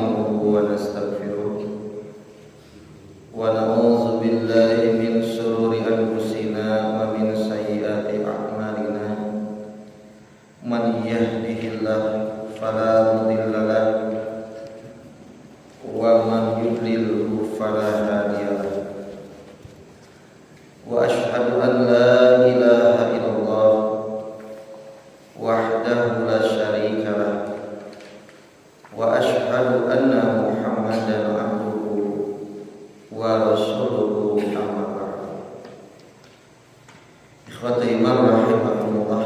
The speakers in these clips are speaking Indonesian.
نستعينه ونستغفره ونعوذ بالله من شرور أنفسنا ومن سيئات أعمالنا من يهده الله فلا مضل له ومن يضلله فلا هادي له وأشهد أن لا إله إلا الله وحده لا شريك له وأشهد أن محمدا عبده ورسوله أما بعد. Ikhwati iman rahimakumullah,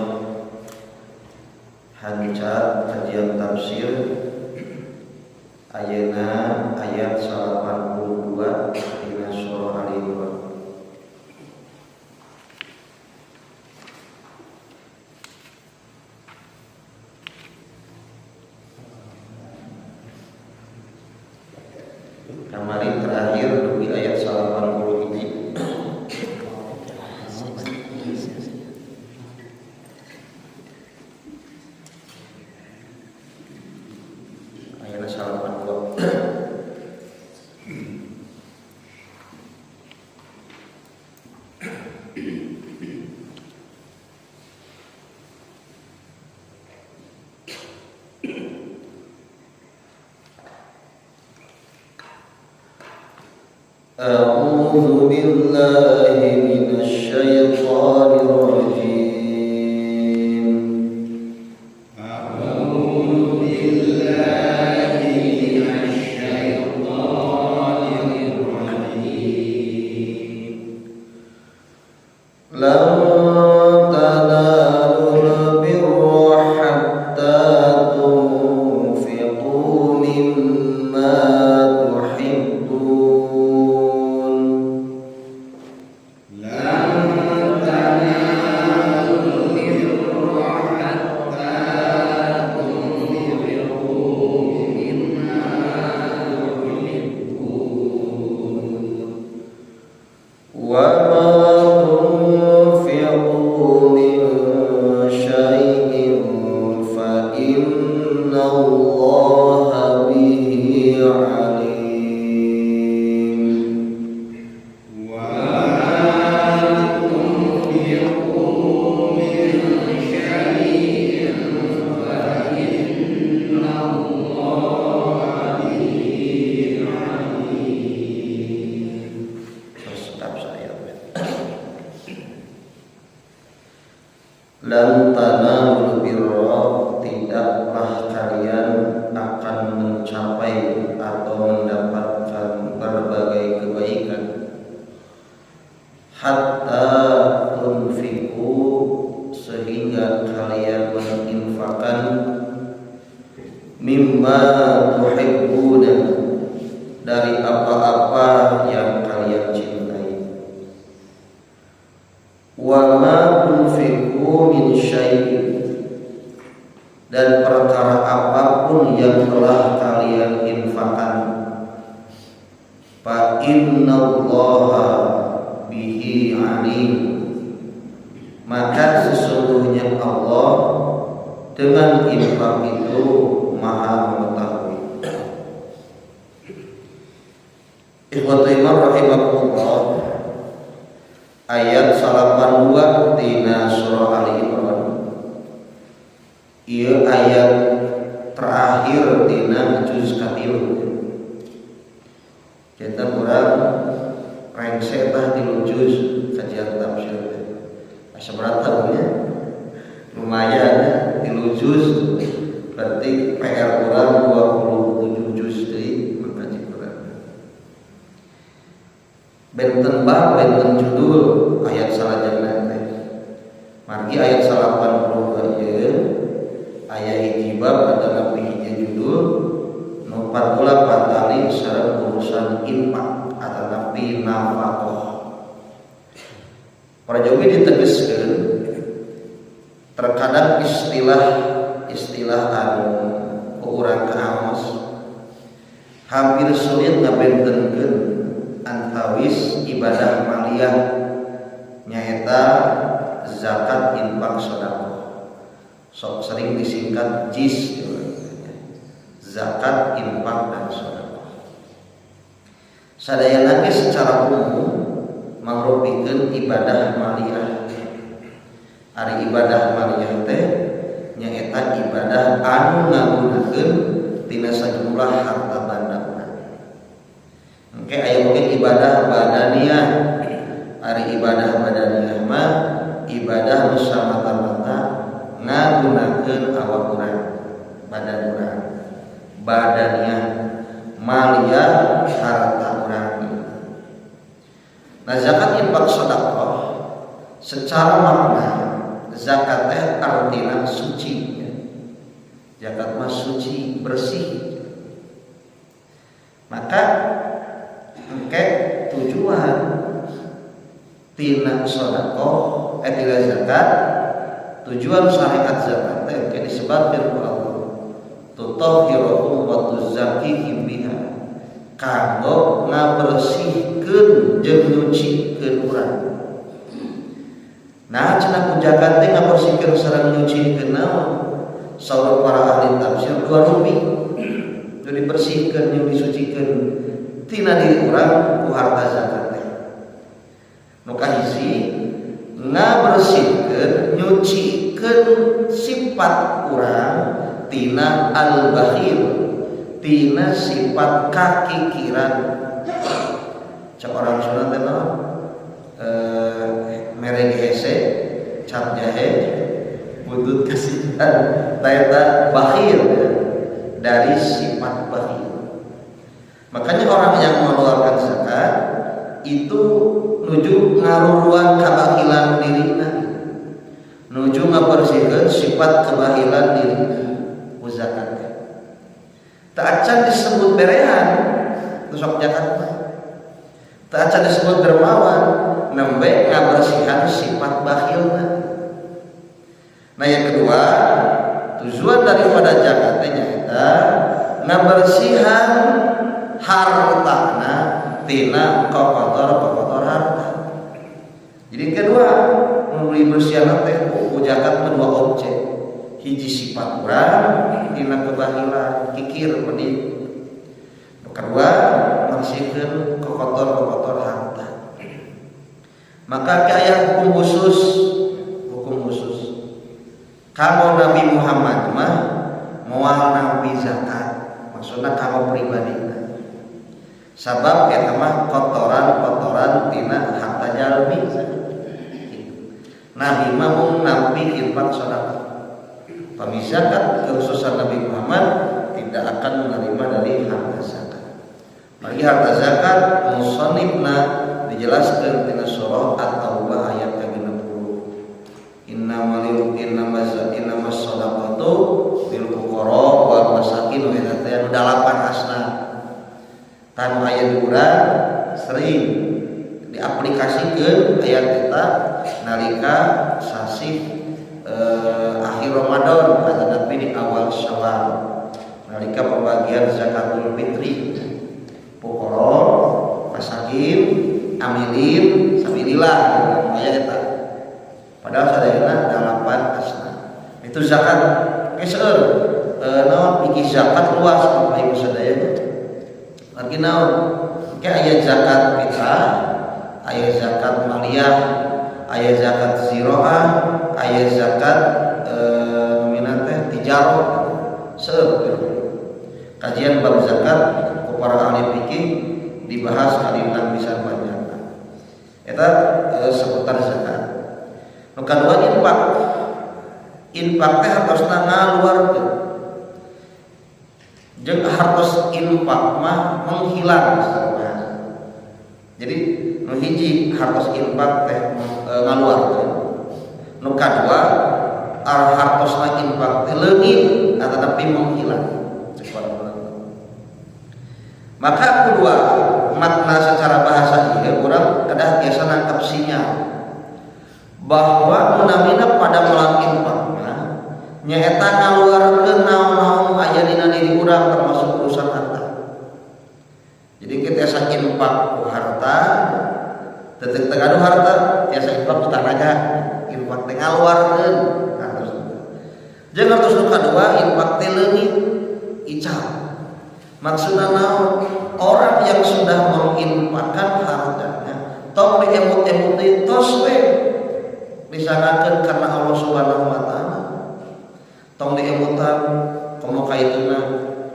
hancur kajian tafsir ayeuna ayat 82 dina surah Al-Imran. Kemarin terakhir di ayat 80 ini ayat 80. أعوذ بالله من الشيطان الرجيم. أعوذ بالله من الشيطان الرجيم. لن تنالوا البر حتى تنفقوا مما lan tanalul birra, tidaklah kalian akan mencapai atau mendapatkan berbagai kebaikan hatta tunfiqu, sehingga kalian menginfakkan mimma tuhibbuna, dari apa-apa yang kalian cintai. Wa ma tunfiqu min syai'in, dan perkara apapun yang telah kalian infakkan, fa innallaha bihi alim, maka sesungguhnya Allah dengan infak itu maha mengetahui. Ikhwatu iman rahimakumullah, ayat 82 dina surah Al-Imran ieu ayat terakhir dina juz katilu. Kita urang rengse tah tilu juz kajian tafsir. Saberapa nya? Lumayan ya, tilu juz berarti PR urang 27 juz deui makaji Quran. Benten bab benten judul ayat salajengna teh. Margi ayat 82 ieu aya hiji bab adalah hiji judul nu 48 tali sareng urusan infak atau nabi nafaqah. Para jawi ditegaskeun terkadang istilah anu urang kaamos hampir sulit ngabentenkeun antawis ibadah maliyah nyaeta zakat, infak, sedekah. Sok sering disingkat JIS, zakat, infak dan sedekah. Sadayana ge secara umum mangrupikeun ibadah maliyah. Ari ibadah maliyah teh nyaeta ibadah anu ngagunakeun tina sajumlah harta banda urang. Engke aya oge ibadah badaniyah. Ari ibadah badaniyah mah ibadah nu samata-mata ngagunakeun awak urang, badan urang. Badaniyah maliyah harta urang. Nah, zakat, infak, sedekah secara makna zakat teh artina suci. Zakat mah suci, bersih. Maka engke tujuan tina sedekah tina zakat, tujuan syariat zakat teh engke disebutkeun ku Allah. Tutahhiruhum wa tuzakkihim biha. Kanggo ngabersihkeun jeung nyucikeun urang. Nah, cenah pujakan teh ngabersihkeun sareng nyucikeun naon? Saur para ahli tafsir dua rupi. Itu dibersihkeun jeung disucikeun tina diri urang ku harta zakat teh. Nu kahiji ngabersihkeun nyucikeun sifat urang tina al-bakhil, tina sifat kakikiran. Cak orang Sunda teh mereng hese, cap jahe, butut kasihan, taeta bakhil, dari sifat bakhil. Makanya orang yang mengeluarkan zakat itu nuju ngaruruan kabakhilan dirina, nuju ngabersihkeun sifat kebahilan dirina. Zakat tak acan disebut berehan tusok zakat, tak acan disebut dermawan nembe ngabersihan sifat bakhilna. Nah, yang kedua tujuan daripada zakat nyaeta ngabersihan hartana tina kokotor harta. Jadi kedua memberi bersihan teh ku zakat dua objek, hiji sifat urang tina kebahilan kikir pedih. Kedua bersihkeun kokotor harta. Maka aya hukum khusus. Kalau Nabi Muhammad mah moal nampi zakat, maksudna kalau pribadina. Sabab eta mah kotoran tina harta jalmi. Nabi mah mung nampi infak sedekah. Pami zakat kekhususan Nabi Muhammad tidak akan menerima dari harta zakat. Bagi harta zakat musannifna dijelaskan tina surah At-Taubah ayat ke-60. Innamas shadaqatu lil fuqara wal masakin wa anu 8 asna. Tan aya urang sering diaplikasikeun ayat eta nalika sasih akhir Ramadan atau tapi di awal Syawal nalika pembagian zakatul fitri fuqara masakin amilin sabilillah aya eta. Padahal sadayana 8 asna. Itu zakat geus naon iki zakat luas Bapak Ibu sadaya. Arti naon? Ke aya zakat fitrah, aya zakat maliyah, aya zakat ziraah, aya zakat nominal teh tijarah. Kajian bab zakat ku para ahli fikih dibahas kalintang pisan banyak. Eta seputar zakat. Nu kadua infak. Infak teh hartosna ngaluarkeun. Jeung hartos infak mah menghilang secara bahasa. Jadi nu hiji hartos infak teh ngaluarkeun. Nu kadua hartosna infak teh leungit tetapi menghilang. Maka kedua makna secara bahasa ieu urang kedah biasa nangkep sinyal bahwa menamina pada melang infakna nyaeta ngaluarkeun naon-naon aya dina diri urang termasuk urusan harta. Jadi kita tiasa infak ku harta, teu gaduh harta, tiasa infak ku tanaga, infak teh ngaluarkeun hartos. Jeung hartos nu kadua infak teh leungit ical. Maksudna naon? Orang yang sudah menginfakkan hartanya tong diemut-emut tos we disangakeun karena Allah Subhanahu wa taala. Tong diemutan komo kaituna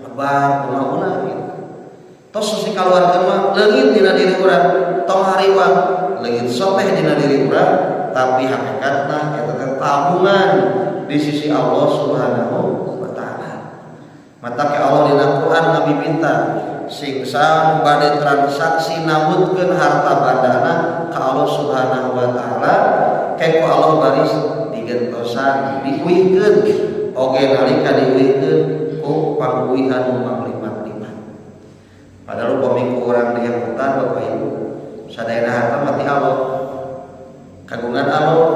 lebar kumaha gitu. Tos si kaluarkeun mah leungit dina diri urang, tong hariwang leungit soteh dina diri urang, tapi hakikatna eta teh tabungan di sisi Allah Subhanahu wa taala. Mata ke Allah dina Quran Nabi minta singsa bade transaksi nabutkeun harta bandana ka Allah Subhanahu wa taala kayak Allah baris digentosan diuihkeun oge nalika diuihkeun ku panguihan manglimat-limat. Padahal upami ku urang di hutan Bapak Ibu sadayana harta mati Allah kagungan Allah,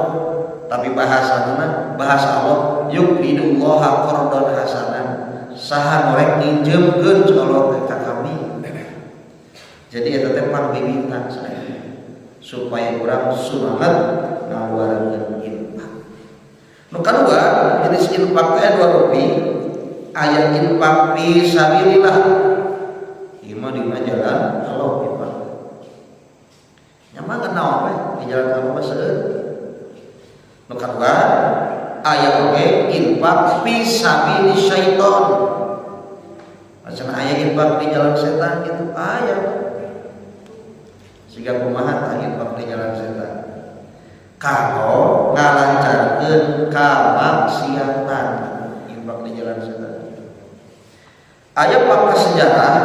tapi bahasa Allah yuqridullaha qardon hasanan saha norek nginjemkeun Allah ka kami. Jadi eta teh pangbibitan saya supaya urang semangat ngaluarkeun infak. Nu kadua jenis infak teh dua rupi, aya infak fi sabilillah. Ieu mah dina jalan Allah infak. Nyaman naon we di jalan Allah mah seueur. Nu kadua aya oge infak fi sabili syaiton. Macam aya infak di jalan setan gitu aya. Siga kumaha tah infak di jalan setan. Kalau ngalancarkeun kamaksiatan infak di jalan setan. Aya fakta sejarah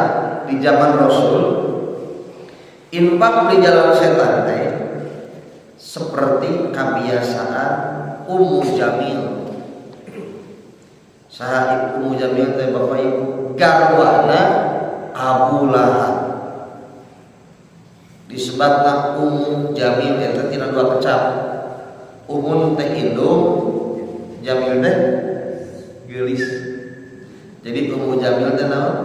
di zaman Rasul infak di jalan setan teh seperti kebiasaan Ummu Jamil. Saha Ummu Jamil teh Bapak Ibu garwana Abu Lahab. Disebutna Ummu Jamil eta tina dua kecap. Ummun teh indung, Jamil teh geulis. Jadi Ummu Jamil teh naon?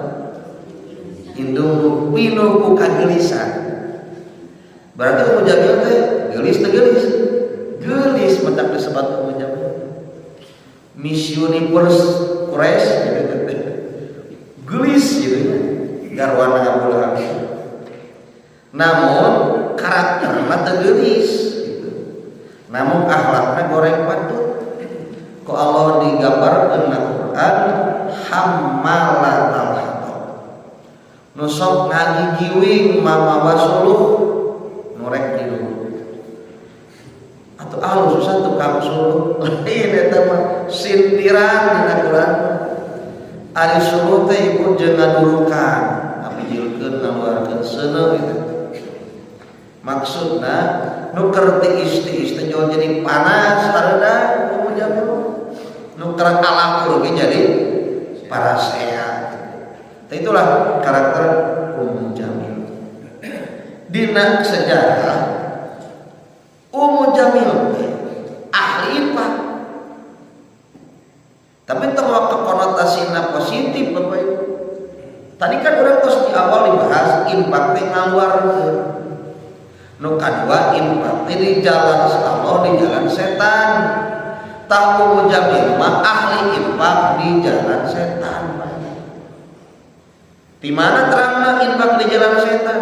Indung nu pinuh ku kageulisan. Berarti Ummu Jamil teh geulis teh geulis. Geulis mentak disebut Ummu Jamil. Miss Universe Quraisy gitu. Geulis gitu ya. Garwana Abu Lahab. Namun karakterna teu geulis gitu. Namun akhlakna goreng patut. Ku Allah digambarkeun na Quran hammalatal hatab. Nu sok ngagigiwing mamawa suluh norek dilu. Atau alus susah tukang suluh. Lain eta mah sindiran dina Quran. Ari suluh teh ibu jeung ngadurukan, ngapijilkeun ngaluarkeun seuneu gitu. Maksudna nu keur tiis-tiis teh jadi panas hareuda Ummu Jamil. Nu keur kalakur ge jadi parasehat. Itulah karakter Ummu Jamil. Dina sejarah Ummu Jamil ahli infak. Tapi tong konotasinya positif Bapak Ibu. Tadi kan urang tos di awal dibahas infak teh ngaluarkeun. Nu kadua infak teh di jalan Allah di jalan setan. Ummu Jamil mah ahli infak di jalan setan. Di mana terangna infak di jalan setan?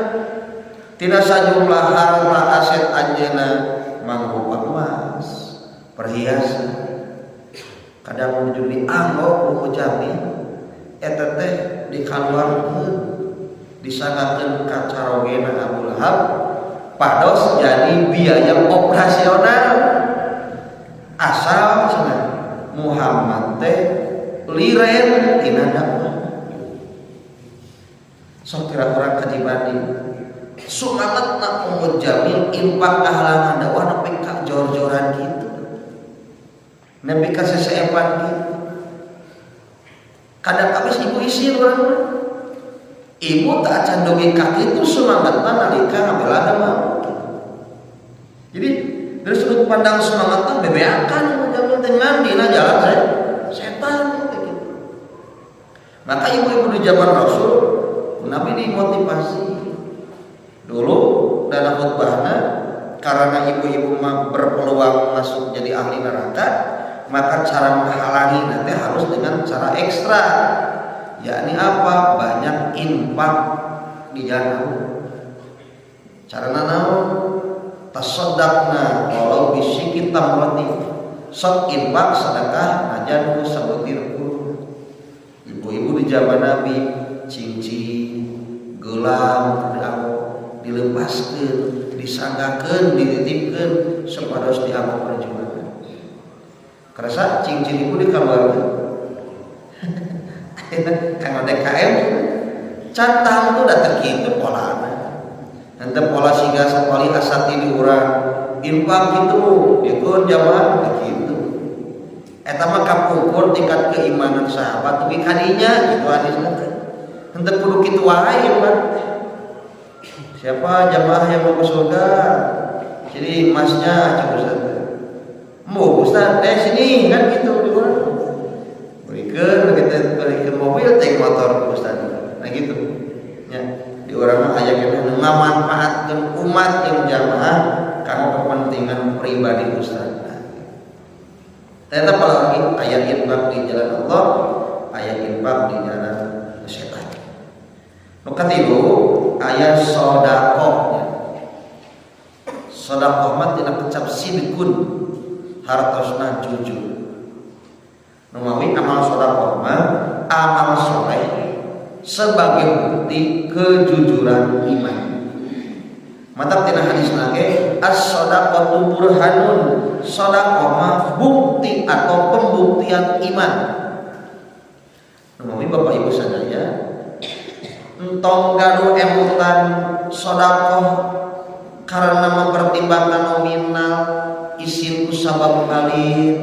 Tina sajumlah harta aset anjeunna mangrupa emas, perhiasan. Kadang menuju di anggo Ummu Jamil eta teh dikaluarkeun disangakeun ka carogena Abu Lahab pados jadi biaya operasional asal cenah Muhammad teh liren tina dakwah. Sok kira urang kaji banding sumamatna Ummu Jamil infak kahalangan dakwah nepi ka jor-joran kitu. Nepi ka seseepan kitu. Kadang kabis ibu isin urang. Ibu tak acan dongeng kaki itu semangatna nalika ngabelana mah. Jadi dari sudut pandang semangatna bebeakan Ummu Jamil dengan dina jalan setan gitu. Maka ibu-ibu di zaman Rasul Nabi dimotivasi dulu dalam khutbahnya karena ibu-ibu berpeluang masuk jadi ahli neraka, maka cara menghalangi nanti harus dengan cara ekstra, yakni apa? Banyak infak di jalan Allah. Carana naon? Tasaddaqna walau bisyiki tamrati. Sok infak sedekah najan ku sabutir kurma. Ibu-ibu di zaman Nabi cincin, gelang, dilepaskeun, disanggakeun, dititipkeun supados dianggo perjuangan. Karasa cincin ibu dikeluarkeun. Kang DKM catang tuh datang gitu polana. Nanti pola siga sapali asati di urang infak gitu, ikut jamaah gitu. Eta mah kapungkur tingkat keimanan sahabat tapi kadinya gitu hadisna teh. Henteu kudu kitu wae Pak. Siapa jamaah yang mau ke surga? Jadi emasnya cek Ustaz. Mau Ustaz sini kan gitu di urang. Berikan mobil teh motor Ustaz. Nah gitu. Ya, di urang mah aya kana ngamanfaatkeun umat yang jamaah kanggo kepentingan pribadi Ustaz. Ternyata apalagi ayat infak di jalan Allah, ayat infak di jalan setan. Nu katilu ayat sedekah. Sedekah mah tina kecap sidqun, hartosna jujur. Nu mawi amal sedekah mah amal soleh sebagai bukti kejujuran iman. Mantap tina hadis nage as-shadaqatu burhanun. Shadaqah mah bukti atau pembuktian iman. Namun Bapak Ibu sadaya entong gaduh emutan shadaqah karena mempertimbangkan nominal isin ku sabab kali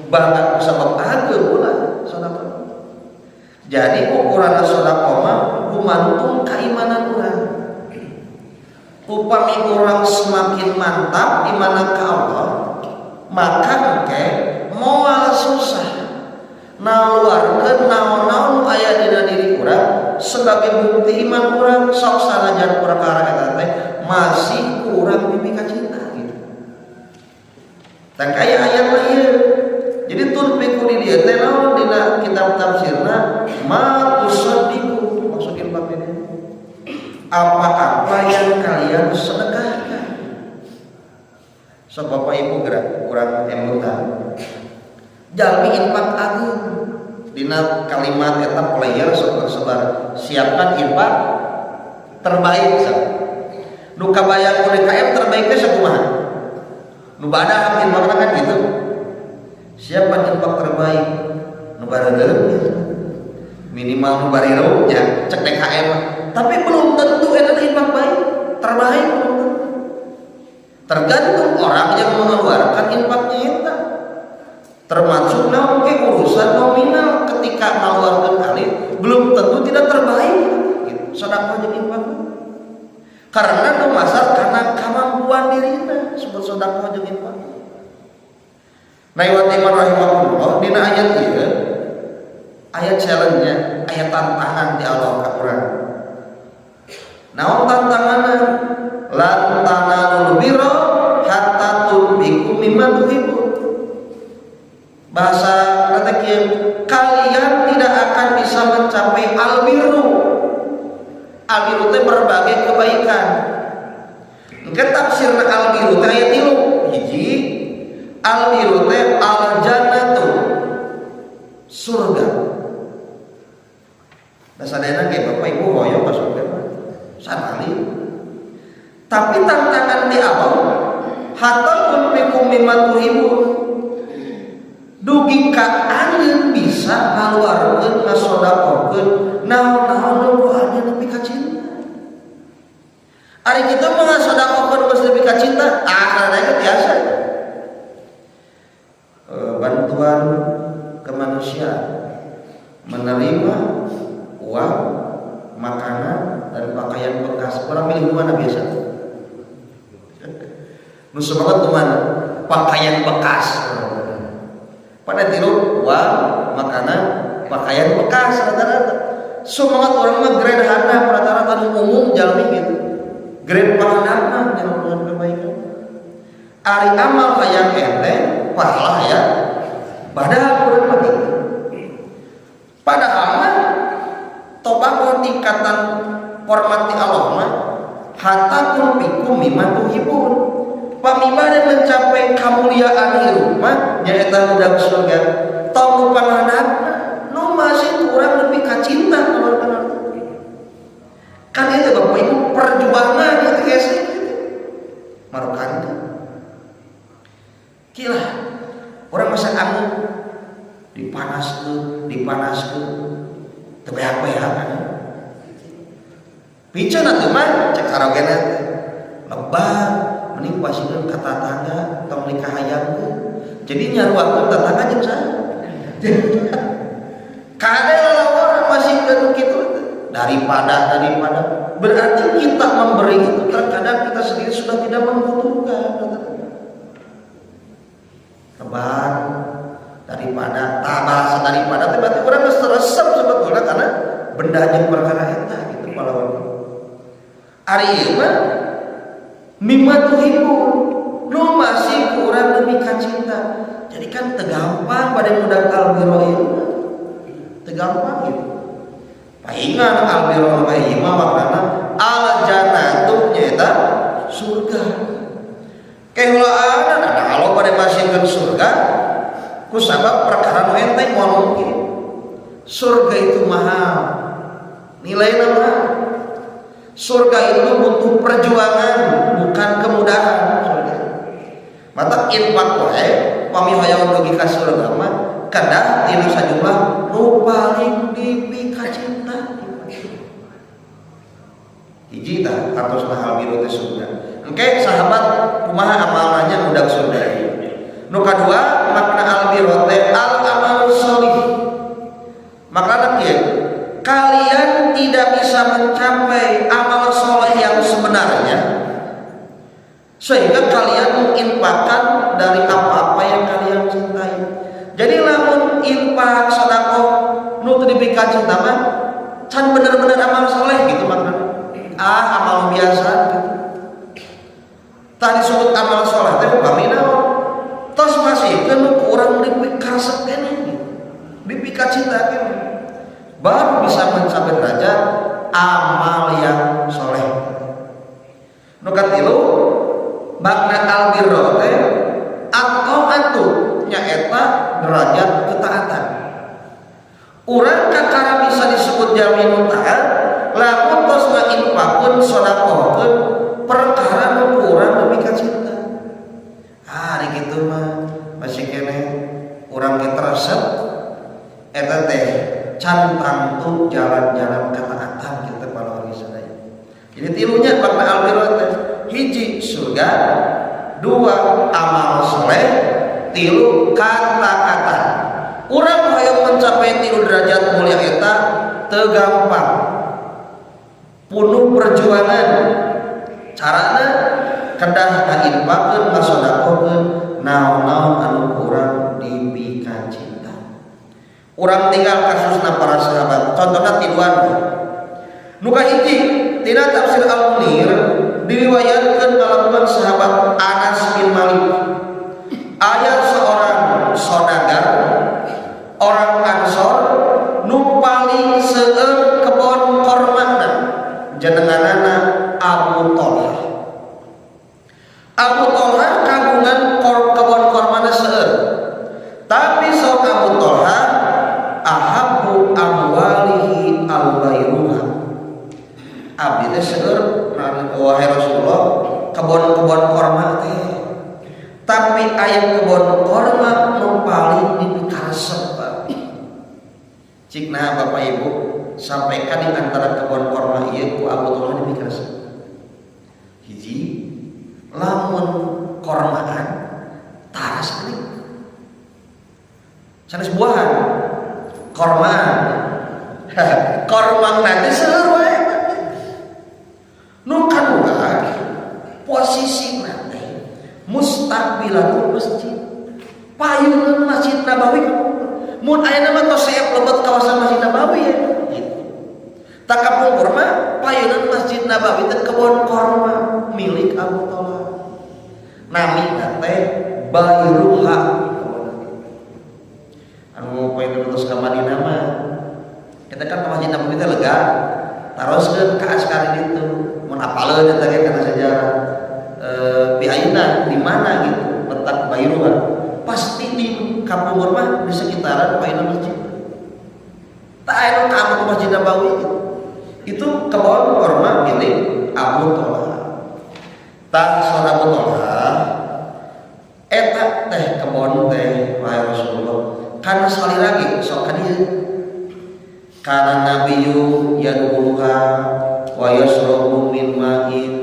bahkan ku sabab ageul ulah shadaqah. Jadi ukuran shadaqah mah gumantung keimanan urang. Upami orang semakin mantap di mana ke Allah, maka engke moal susah naluarkeun naon-naon aya dina diri urang sebagai bukti iman urang sok sanajan perkara eta teh masih kurang mimika cinta gitu. Tak kaya ayat mah ieu. Jadi tunfiku di dieu teh naon dina kitab tafsirna ma tusaddiqu maksudin bab ini. Apa-apa yang kalian sedekahkan. So Bapak Ibu gerak kurang emutan. Jalmi infak agung. Dina kalimat eta player sebar siapkan infak terbaik. Nu kabayang DKM terbaiknya sakumaha? Nu bada infak kan gitu. Siapkan infak terbaik. Nu bareureuh minimal nu barieu nya cek DKM. Tapi belum tentu itu infak baik, terbaik belum tentu. Tergantung orang yang mengeluarkan infaknya itu. Termasuk mungkin urusan nominal ketika mengeluarkan kali belum tentu tidak terbaik. Gitu. Sedekah jeung infak. Karena itu masal karena kemampuan dirinya sebut sedekah jeung infak. Nah, iwan iman rahimahullah dina ayat ieu ayat challenge-nya, ayat tantangan di Allah ka urang. Naon tantanganna? Lan tanalul birra hatta tunfiqu mimma tuhibbun. Bahasa kata kieu, kalian tidak akan bisa mencapai albirru. Albirru teh berbagai kebaikan. Engke tafsirna albirru teh aya 3. Hiji, albirru teh al-jannatu. Surga. Da sadayana ge Bapak Ibu hoyong ka surga. Sakali. Tapi tantangan di awal hatta tunfiqu mimma tuhibbun. Dugi ka anjeun bisa ngaluarkeun ngasedekahkeun naon-naon nu anjeun nepi ka cinta. Ari kitu mah ngasedekahkeun geus nepi ka cinta, akhirna biasa. Bantuan kemanusiaan menerima uang, makanan dan pakaian bekas. Orang milih mana biasa? Nu semangat teman pakaian bekas. Pada tiru uang, makanan, pakaian bekas rata-rata. Semangat orang mah grade handap rata-rata umum jalmi gitu. Grade pangandarna jangan kebaikan. Ari amal hayang enteng, pahala ya. Padahal urang mah gitu. Padahal mah hormati Allah mah hatta tunfiqu mimma tuhibun. Pamibade mencapai kemuliaan hirup mah nyaeta budak surga. Tong panganana nu masih kurang lebih kacinta kalau kan itu Bapak Ibu perjuangan itu guys. Marokan kila orang masa anu dipanaskeun teu beak-beak kan. Piceun atuh mah cek sarogena lebar mending pasieun ka tatangga tong dikahayangkeun. Jadi nyaruakeun tatangga jeung saha. Kade orang masih keun kitu daripada berarti kita memberi itu terkadang kita sendiri sudah tidak membutuhkan. Lebar daripada bahasa daripada berarti orang geus resep sebetulnya karena benda jeung perkara eta gitu pahlawan. Ari ieu mah mimma tuhibu nu masih kurang lebih kacinta. Jadi kan teu gampang bade budak albiro ieu. Teu gampang gitu. Paingan albiro ieu mah maknana al jannatu nyaeta surga. Keheulaan ada kalau pada masihkeun surga ku sabab perkara nu enteng moal mungkin. Surga itu mahal. Nilainya mahal. Surga itu butuh perjuangan, bukan kemudahan. Mata infak wae pami hoyong dugi ka surga mah kedah tina sajumlah nu paling dipikacinta. Hiji tah kartosna albiro teh surga. Engke sahabat kumaha amalnya budak surga. Nu kadua makna albiro teh al amalus sholih. Makna kieu kalian tidak bisa mencapai amal soleh yang sebenarnya sehingga kalian menginfakkan dari apa-apa yang kalian cintai. Jadi lamun infak sedekah nu teu dipikeun cinta mah can bener-bener amal soleh gitu makna. Amal biasa gitu. Tadi disebut amal soleh teh upami naon? Tos masihkeun kurang dipikaresep keneh gitu. Dipikacintakeun. Baru bisa mencapai derajat amal yang soleh. Nu katilu makna albirro teh at-ta'atu nyaeta derajat ketaatan. Urang kakara bisa disebut jamin taat lamun tos ngainfakkeun sedekahkeun perkara nu kurang demi kacinta. Ari kitu mah masih keneh urang ge resep eta teh can tangtu jalan-jalan ketaatan kita para wali sadaya. Jadi tilunya makna albirro teh hiji surga, dua amal soleh, tilu kataatan. Urang hayang mencapai tilu derajat mulia eta teu gampang. Penuh perjuangan. Carana kedah ngainfakkeun ngasedekahkeun naon-naon anu kurang dipikacinta. Urang tinggal kasusna para sahabat. Contohna tiluan. Nu kahiji tina tafsir Al-Munir diriwayatkeun kalakuan sahabat Anas bin Malik. Aya seorang saudagar orang Ansor nu paling seueur kebon kormana jenenganana Abu Thalhah. Abu Thalhah kagungan kebon kormana seueur. Tapi sok Abu Thalhah ahabbu amwalihi al-bayruha. Abdi teh seueur wahai Rasulullah kebon-kebon korma teh. Tapi aya kebon korma nu paling dipikaresep abdi. Cikna Bapak Ibu sampaikan di antara kebon korma ieu ku Abu Thalhah dipikaresep. Hiji lamun kormaan taras geuning. Sanes buahan kormaan kormang nanti seueur wae. Nu kadua posisi nanti mustaqbilatul masjid. Payungan Masjid Nabawi. Mun aya nama tos seep lebet kawasan Masjid Nabawi ya. Gitu. Tak kapungkur mah payungan Masjid Nabawi teh kebon korma milik Abu Thalhah. Nami teh Bayruha. Anu poe terus ka Madinah mah kita kan Masjid Nabawi teh lega. taroskeun ka askari itu mun apaleun eta ge kana sejarah di ayeuna di mana gitu letak Bairuha pasti di kampung mah di sekitaran Baina masjid tak aya kamu Masjid Nabawi itu kebon korma milik Abu Thalha tak saudara Abu Thalha eta teh kebon teh wahai Rasulullah kana saliragi sok ka dieu kana nabiyyu yadkhuluha wa yashrabu min ma'in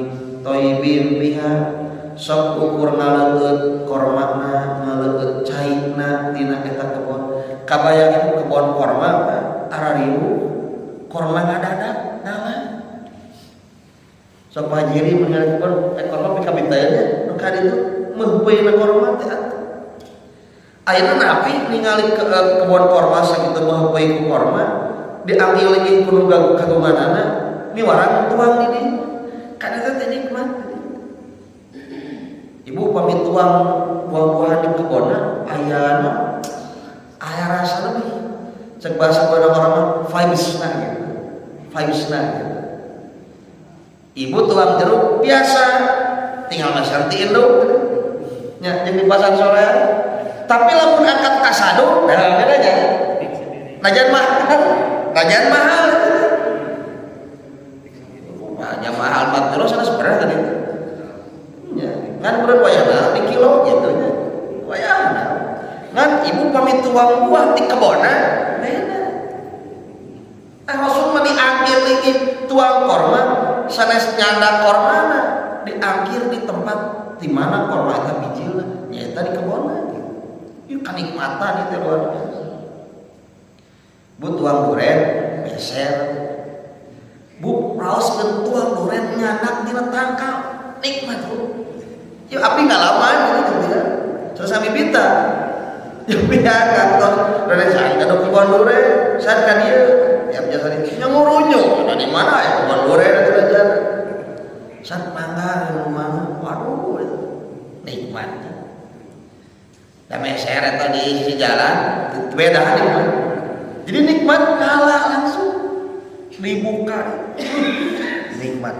thayyibin biha sok ukur ngaleut kormana ngaleut cairna tina eta kebon kabayang itu kebon korma arariu korma ngadadak nama sok pajiri mengalih kebon korma pika bintanya nu ka ditu meupeuna korma teh ayeuna napi ningali kebon korma sakitu meupeun korma diambil lagi kudu kagunganana mi warang tuang di dieu kana teh nikmat ibu pamit tuang buah-buahan di kebonna aya rasa lebih cek bahasa orang-orang vibes-na gitu vibes-na gitu ibu tuang jeruk biasa tinggal ngasartiin dong nya jeung di pasar sore tapi lamun angkat kasado nah bedanya najan mahal banyak mahal mat terus ada seberapa kan itu ya kan berat wayana di kilo gitu nya wayana kan ibu pamit tuang buah di kebona beda langsung mah diangkir lagi tuang korma sanes nyanda kormana diangkir di tempat di mana korma eta bijilna nyaeta di kebona gitu ieu kanikmatan itu luar biasa bu tuang duren beser bu raos keun tuang duren nyanak dina tangkal nikmat bu yuk api nggak lama gitu tidak terus kami minta yuk pindah kantor rene saya ada kebon duren saat kan dia ya biasa ini ngurunyo ada di mana ya kebon duren ada jalan saat mangga yang mana waduh nikmat dan meser tadi di jalan beda nikmat jadi nikmat ngalah langsung dibuka nikmat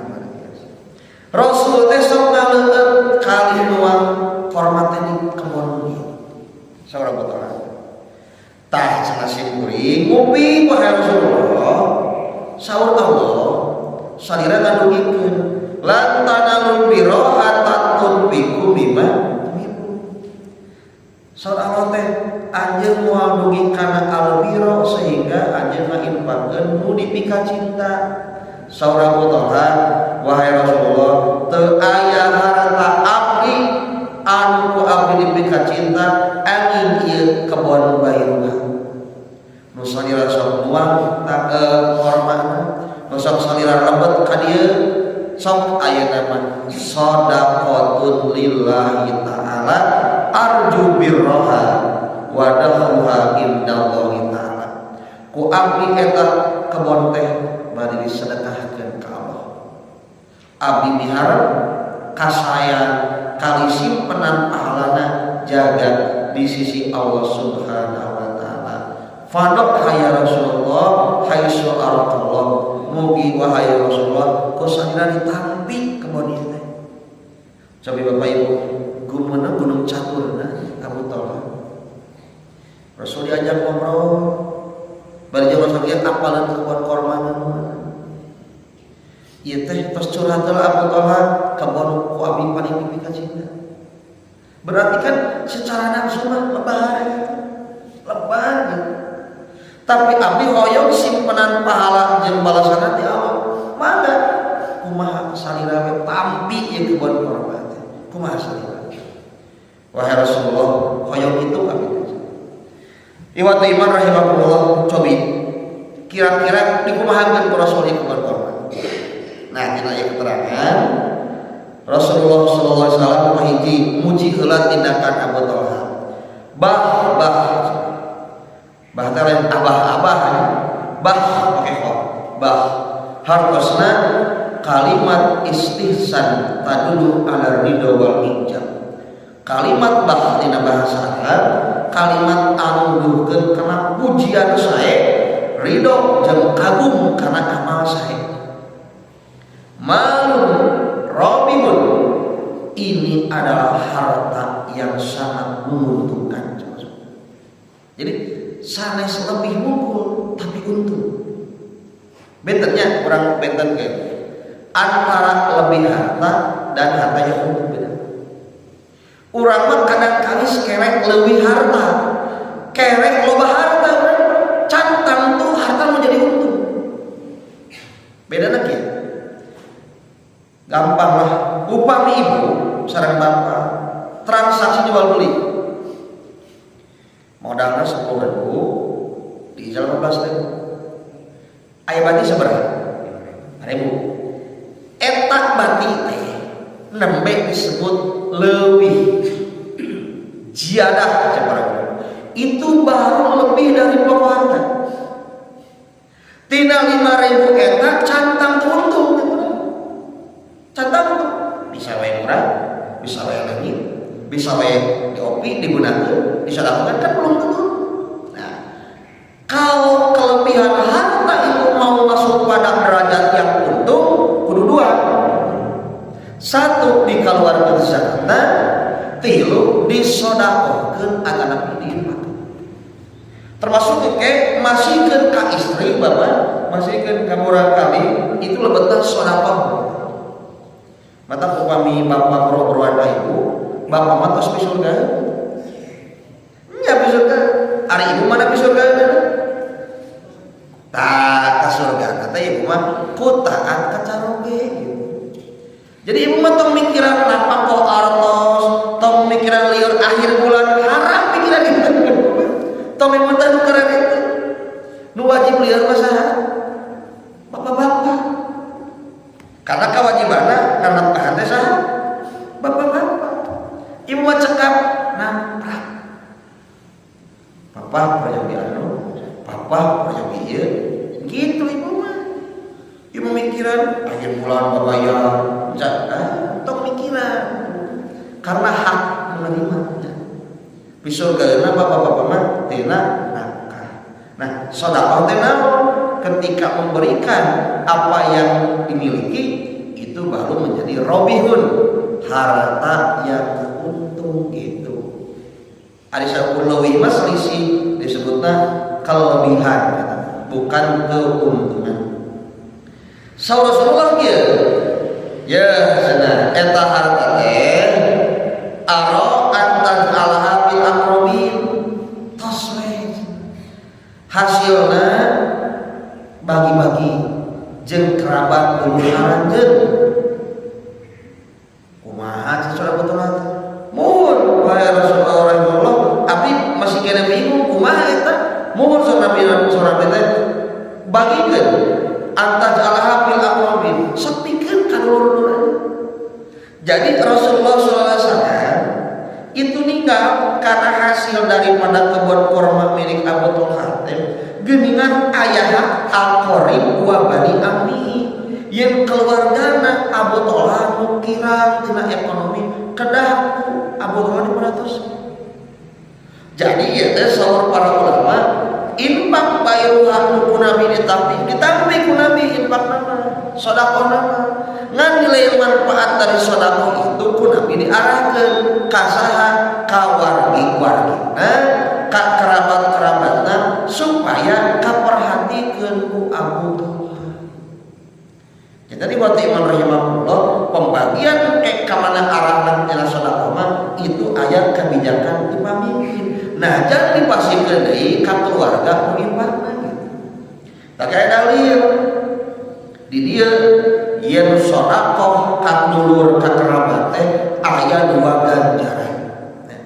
Rasul teh sok ngaleueun kali nuang hormat di kebon ieu. Saura botolan. Tah cenah simkuring ngopi wahai Rasulullah. Saur Allah salira ngadugikeun lan tanalul birra hatta tunfiqu mimma tuhibbu. Saur Allah teh anjeun moal dugi kana albiro sehingga anjeun ngainfaqkeun nu dipika cinta. Saura botola wahai Rasulullah teu aya harta abdi anu ku abdi dipika cinta angin ieu kebon Bairuha nu salira sok nuang tak hormatna nu sok salira lebet ka dieu sok aya nama shadaqatun lillahi ta'ala arju birraha wa dahuha indallahi ta'ala ku abdi eta kebon teh bari disedekahkeun ka Allah. Abdi miharep kasayan kali simpenan pahalana jaga di sisi Allah Subhanahu wa taala. Fadok hayya Rasulullah haitsu arakallah. Mugi wahai Rasulullah kusadina ditampi kebon ieu teh. Cobi Bapak Ibu, gumana gunung caturna Abu Thalha. Rasul diajak ngobrol bari jeung Rasul ieu apalan kebon kormana ieu teh tos curhat heula Abu Thalha kebon ku abdi paling dipika cinta. Berarti kan secara nafsu mah lebar gitu. Tapi abdi hoyong simpenan pahala jeung balasanna ti Allah. Mangga kumaha salira we tampi ieu kebon korma teh. Kumaha salira? Wahai Rasulullah, hoyong itu abdi. Iwatu iman rahimahullah cobi kira-kira dikumahakeun ku Rasul ieu kebon korma. Nah, dina ieu keterangan Rasulullah sallallahu alaihi wasallam hiji muji heula tindakan Abu Thalha. Bah lain abah pakai kok. Bah hartosna kalimat istihsan tadulu ala ridho wal ijab. Kalimat bah dina bahasa Arab kalimat anu nuduhkeun kana pujian sae ridho jeung kagum kana amal sae. ini adalah harta yang sangat menguntungkan. Jadi sanes lebih unggul tapi untung. Bentennya orang benten ke antara lebih harta dan harta yang untung beda. Urang mah kadang-kali kerek lebih harta, kerek loba harta, cantang tuh harta menjadi untung. Beda lagi. Gampang lah, upami ibu sareng bapak transaksi jual beli. Modalnya 10.000 dijual 15.000. Aya bati seberapa? 1.000. Eta bati teh nembe disebut leuwih. Jiadah cenah. Itu baru lebih dari penguatan. Tina 5.000 eta cantang untung. Cantang bisa wae murah, bisa wae lagi, bisa wae diopi digunakan, bisa lakukan kan belum tentu. Nah, kalau kelebihan harta itu mau masuk pada derajat yang untung, kudu dua. Satu dikeluarkan zakatna, tilu disodakohkeun agana diinfak. Termasuk ke masihkeun ka istri bapak, masihkeun ka murang-kali itu lebetna sodakoh. Mata upami bapak boro-boroan ibu, bapak mah tos di surga. Nya di surga. Ari ibu mana di surga? Tah ka surga kata ibu mah ku taat ka caroge gitu. Jadi ibu mah tong mikiran napa kok artos, tong mikiran liur akhir bulan haram pikiran itu. Tong ibu teh nu keren itu. Nu wajib liur mah saha? Bapak-bapak. Karena kewajibannya karena kahante saha? Bapak-bapak. Ibu mah cekap namprak. Papa prayogi anu, papa prayogi ieu. Gitu ibu mah. Ibu mikiran akhir bulan babayar, tong mikiran. Karena hak menerimanya. Pisurgaeuna bapak-bapak mah tina nafkah. Nah, sedekah teh naon? Ketika memberikan apa yang dimiliki itu baru menjadi robihun, harta yang untung gitu. Ari sakur leuwih mah selisih disebutna kelebihan bukan keuntungan. Saur Rasulullah kieu ya cenah eta harta teh aro antan alaha bil aqrabin taswe hasilna bagi-bagi jeung kerabat ulun jeung kumaha saudara betul mun wahai Rasulullah abdi masih kena bingung kumaha eta mun saudara teh bagikeun antaj alaha bil aqrabin sepikeun ka dulur-dulur. Jadi Rasulullah SAW itu ninggal karena hasil daripada kebun kurma milik Abu Talha geningan ayah Al-Qarib wa Bani Ammi yang keluargana Abu Talha nukiran tina ekonomi kedah Abu Talha diperatos. Jadi ieu teh saur para ulama infak bayruhan ku Nabi ditampi ku Nabi infak nama sedekah nama ngan nilai manfaat dari sedekah itu ku Nabi diarahkeun ka saha ka wargi-wargina ka kerabat-kerabatna supaya kaperhatikeun ku Abu Talha. Jadi waktu Imam rahimahullah pembagian ka mana arahna tina sedekah mah itu aya kebijakan ti pamimpin. Nah, jangan dipasihkeun deui ka keluarga nu infakna gitu. Tak kaya dalil di dieu yen sedekah ka dulur ka kerabat teh aya dua ganjaran. Nah,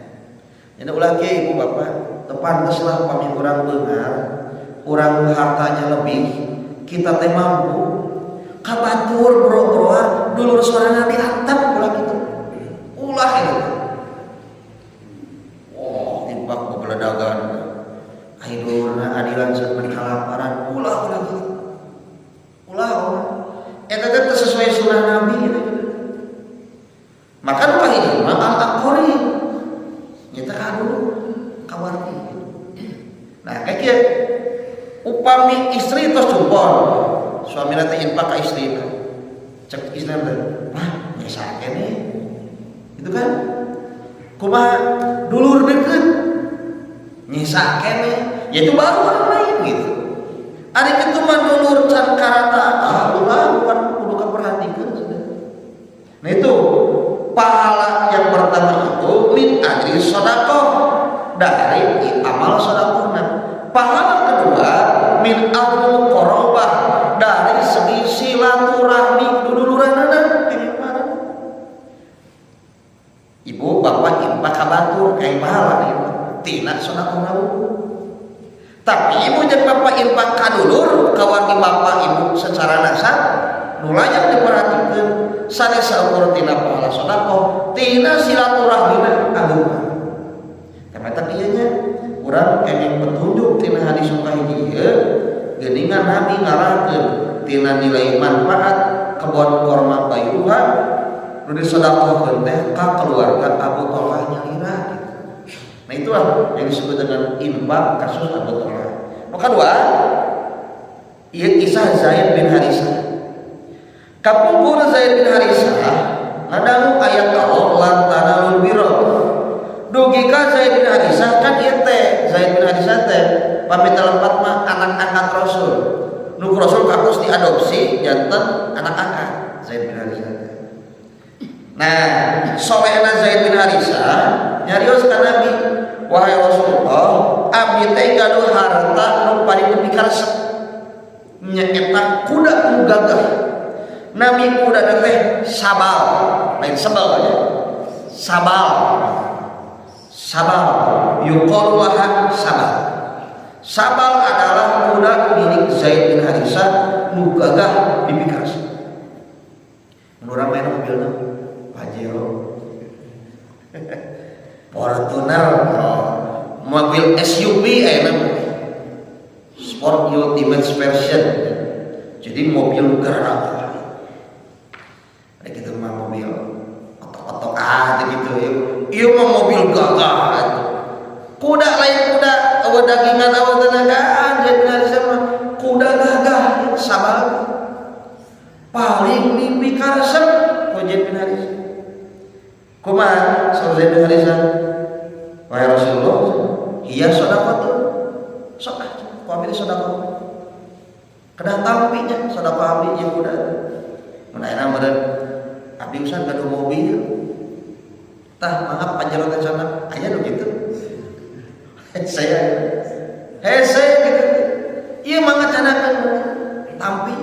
nya ulah ge ibu bapak, teu panteslah pami urang beungar, urang hartanya lebih, kita teh mampu kabatur bro-broan dulur soranana diantep ulah kitu. Ulah itu. Dagan aidurna adilan saeuman kalaparan ulah gitu. Ulah eta teh sesuai sunnah Nabi gitu. Maka nu ini mah al-aqori nyata kadu kawarti. Nah kayak kieu upami istri tos jumpon suamina teh infak ka istrina cek istrina teh wah biasa keneh gitu kan. Kumaha dulur deket nyisa kene ya itu baru lain gitu. Ari kitu mah dulur can karata ulah bukan kudu kaperhatikeun. Nah itu pahala yang pertama itu min ajri sedekah dari amal sedekah. Pahala kedua min ajrul qarabah dari segi silaturahmi dulur-duluranana. Ibu bapak infak ka batur kayak pahala tina sedekah. Tapi ibu jeung bapak infak ka dulur kawargi bapak ibu secara nasab nu layak diperhatikeun sanes ukur tina pahala sedekah tina silaturahmina agama. Eta dieu nya urang kenging petunjuk tina hadis sahih ieu geuningan Nabi ngarahkeun tina nilai manfaat kebon korma bayuha nu disedekahkeun teh ka keluarga Abu Thalhah nyalira gitu. Nah itulah yang disebut dengan infak kasus Abu Thalhah. Maka kedua ieu kisah Zaid bin Harisah. Kapungkur Zaid bin Harisah ngadangu ayat Allah lan tanalul birra. Dugi ka Zaid bin Harisah kan ieu teh Zaid bin Harisah teh pamit tempat mah anak angkat Rasul. Nu Rasul kakus diadopsi janten anak angkat Zaid bin Harisah. Nah, solehna Zaid bin Harisah nyarios ka Nabi, wahai Rasulullah, abdi teh gaduh harta nu paling dipikaresep. Nya eta kuda nu gagah. Nami kuda teh sabal, lain sebal ya. Sabal yuqalu laha sabal. Sabal adalah kuda milik Zaid bin Harisah nu gagah dipikaresep. Mun urang main mobilna Pajero, Fortuner, mobil SUV Sport Ultimate Version. Jadi mobil gerak. Ada gitu mah mobil otok-otok aja gitu ya. Iya mah mobil gagah. Kuda lain kuda, awal dagingan awal tenagaan. Jadi dari sama kuda gagah, sabar. Paling mimpi karesep Zaid bin Harisah. Kumaha Zaid bin Harisah? Wahai Rasulullah, iya sedekah. Sok kuamil sedekah. Kedah tampinya sedekah abdi jeung kuda. Mun ayeuna meureun abdi usaha gaduh mobil. Tah mangap panjalon ka sana. Aya nu kitu. Saya gitu. Ieu mangga canakeun tampi.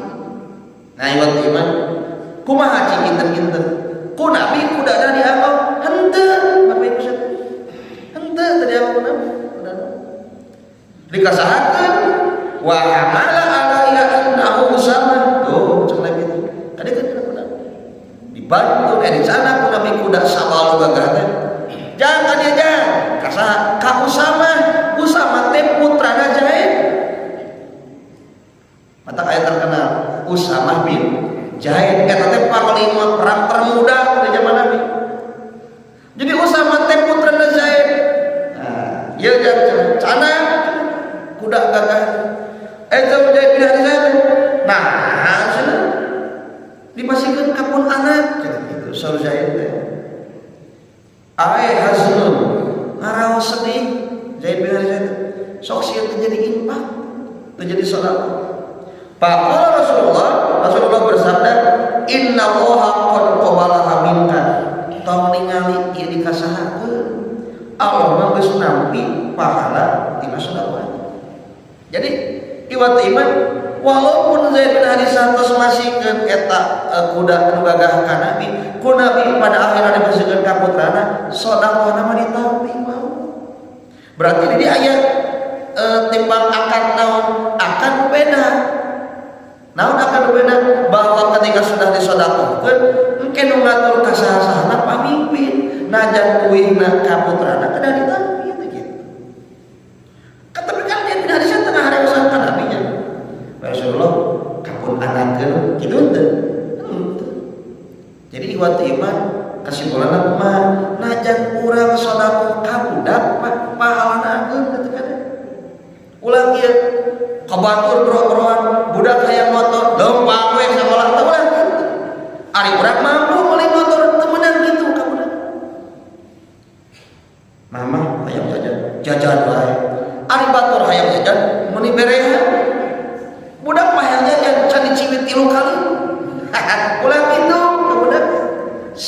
Nah, iwat iman kumaha cing kinten-kinten ku Nabi kudana dianggo henteu Bapak Ibu sekalian henteu tadi anggo Nabi kudana dikasahakeun wa amala alaiya innahu sama tuh cek Nabi itu tadi kan kuda dibantu di sana ku Nabi kuda sabal gagah teh jangan dia jangan kasaha ka Usama teh putrana Zaid mata aya terkenal Usama bin Zaid eta teh panglima perang termuda pada zaman Nabi. Jadi Usama teh putrana Zaid. Nah, ieu cana kuda gagah. Zaid bin Harisah. Nah, cenah dipasikeun ka pun anak gitu saur Zaid teh. Ae haznun ngaraos sedih Zaid bin Harisah. Sok sieu terjadi infak, terjadi sedekah. Faqala Rasulullah bersabda, "Inna Allaha qad qabalaha minka." Tong ningali ieu dikasahakeun. Allah mah geus nampi pahala tina sedekah. Jadi iwat iman walaupun Zaid bin Harisah tos masihkeun eta kuda nu gagah ka Nabi, ku Nabi pada akhirna dibasikeun ka putrana, sedekahna mah ditampi mah. Berarti di ayat timbang akan naon akan beda. Naon akan beda bahwa ketika sudah disedekahkeun engke nu ngatur kasaha-sahana pamimpin najan kuihna ka putrana kedah ditampi gitu. Tapi kan dia tidak bisa tengah harewasan ka nabinya. Rasulullah kapun anakkeun kitu teh. Jadi iwat iman kesimpulanna kumaha najan urang sedekah ka budak pahalana ageun kitu kan. Ulang ieu kabatur bro-broan budak hayang motor leumpang we sekolah teh ulah kitu. Ari urang mampu meuli motor teu meunang kitu ka budak.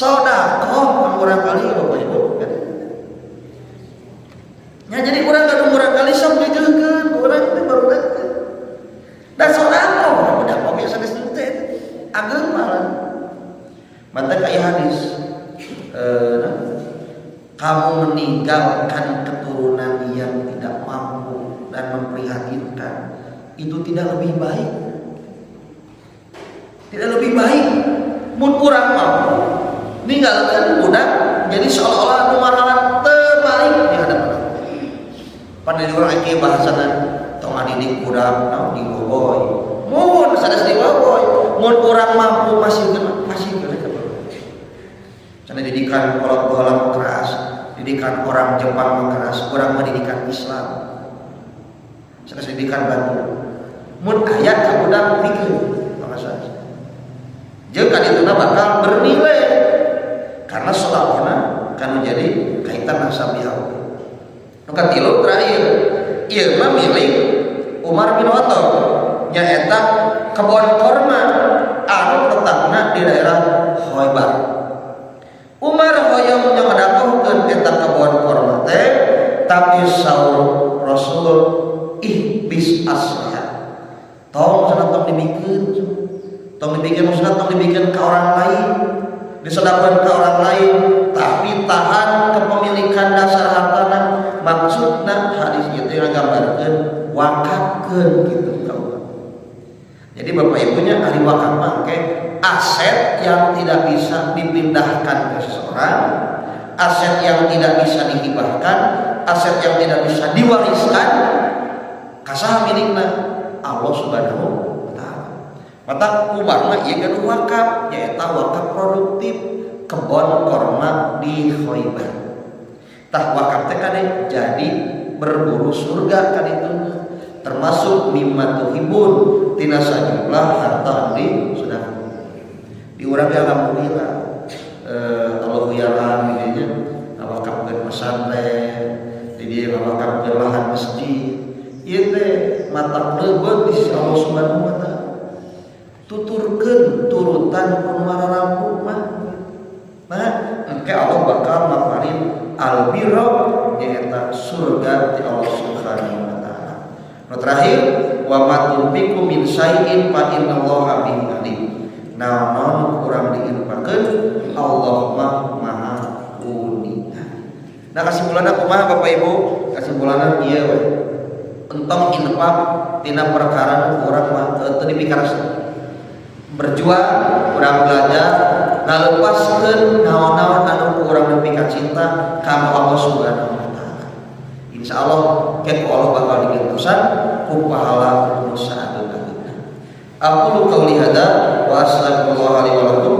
Sodakoh murah kali Bapak Ibu kan. Ya jadi urang kada murah kali sok dijeulkeun urang teh baru datang. Da sodakoh udah oge sanes teh ageung malah. Mata kayak hadis kamu meninggalkan keturunan yang tidak mampu dan memprihatinkan itu tidak lebih baik. Tidak lebih baik mun urang mampu ninggalkan budak jadi seolah-olah numahalan terbaik di hadapan Allah. Pada di urang ieu bahasana tong adidik budak naon diboboy. Mun sanes diboboy, mun urang mampu masih geuna karena didikan kolot-kolot keras, didikan orang Jepang keras, orang pendidikan Islam. Sanes didikan batu. Mun aya ka budak pikeun bahasa. Jeung kadituna bakal bernilai karena sholawatna kan menjadi kaitan nasabiah. Nu katilu terakhir, ieu mah milik Umar bin Khattab nyaeta kebon korma anu letakna di daerah Khaybar. Umar hoyong nyadakohkeun eta kebon korma teh tapi saur Rasul ihbis asliha. Tong tong dibikeun. Tong dibikeun maksudna tong dibikeun ka orang lain. Disedekahkan ke orang lain tapi tahan kepemilikan dasar hartana maksudna hadis itu yang gambarkeun wakafkeun gitu kawan. Jadi bapak ibunya ahli wakaf mangke aset yang tidak bisa dipindahkan ke seseorang, aset yang tidak bisa dihibahkan, aset yang tidak bisa diwariskan kasaha milikna Allah Subhanahu wa taala. Mata Umar mah ieu kan wakaf nyaeta wakaf produktif kebon korma di Khaybar. Tah wakaf teh kade jadi berburu surga kadituna termasuk mimma tuhibun tina sajumlah harta di sedekah. Di urang alhamdulillah Allahu yalam didinya ngawakafkeun pesantren, di dieu ngawakafkeun lahan masjid. Ieu teh matak leubeut di sisi Allah Subhanahu wa taala. Tuturkeun turutan kun mararampung mah. Nah, engke Allah bakal maparin albirra nyaeta surga ti Allah Subhanahu wa taala. Nu terakhir wa matunfiqu min syai'in fa innallaha bihi alim. Naon urang diinfakeun Allah mah maha uningan. Nah kesimpulanna kumaha Bapak Ibu? Kesimpulanna ieu we. Entong infak tina perkara nu urang mah teu dipikareskeun. Berjuang, urang belajar, ngalepaskeun naon-naon anu urang nepi ka cinta ka Allah Subhanahu wa taala. Insyaallah ke Allah bakal digentosan ku pahala nu saeueuna. Aku qauli hada wa astaghfirullah li wa lakum